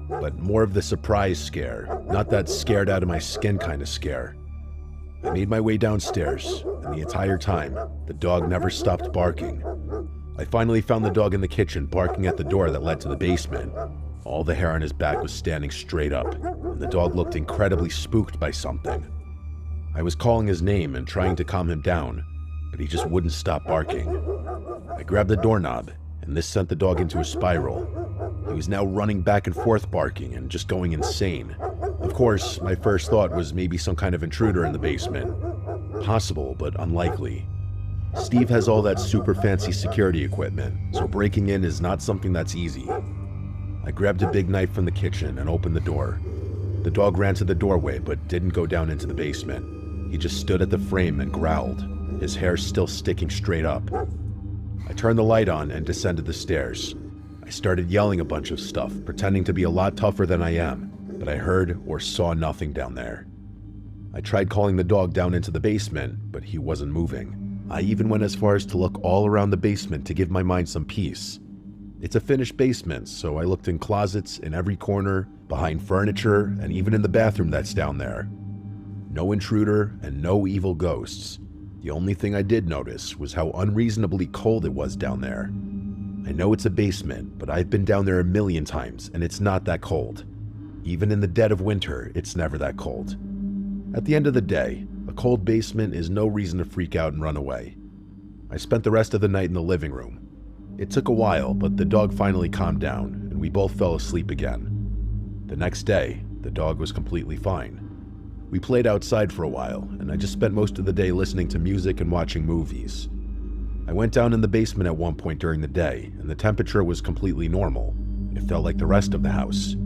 but more of the surprise scare, not that scared out of my skin kind of scare. I made my way downstairs, and the entire time, the dog never stopped barking. I finally found the dog in the kitchen barking at the door that led to the basement. All the hair on his back was standing straight up, and the dog looked incredibly spooked by something. I was calling his name and trying to calm him down, but he just wouldn't stop barking. I grabbed the doorknob, and this sent the dog into a spiral. He was now running back and forth barking and just going insane. Of course, my first thought was maybe some kind of intruder in the basement. Possible, but unlikely. Steve has all that super fancy security equipment, so breaking in is not something that's easy. I grabbed a big knife from the kitchen and opened the door. The dog ran to the doorway but didn't go down into the basement. He just stood at the frame and growled, his hair still sticking straight up. I turned the light on and descended the stairs. I started yelling a bunch of stuff, pretending to be a lot tougher than I am, but I heard or saw nothing down there. I tried calling the dog down into the basement, but he wasn't moving. I even went as far as to look all around the basement to give my mind some peace. It's a finished basement, so I looked in closets, in every corner, behind furniture, and even in the bathroom that's down there. No intruder and no evil ghosts. The only thing I did notice was how unreasonably cold it was down there. I know it's a basement, but I've been down there a million times, and it's not that cold. Even in the dead of winter, it's never that cold. At the end of the day, a cold basement is no reason to freak out and run away. I spent the rest of the night in the living room. It took a while, but the dog finally calmed down, and we both fell asleep again. The next day, the dog was completely fine. We played outside for a while, and I just spent most of the day listening to music and watching movies. I went down in the basement at one point during the day, and the temperature was completely normal. It felt like the rest of the house.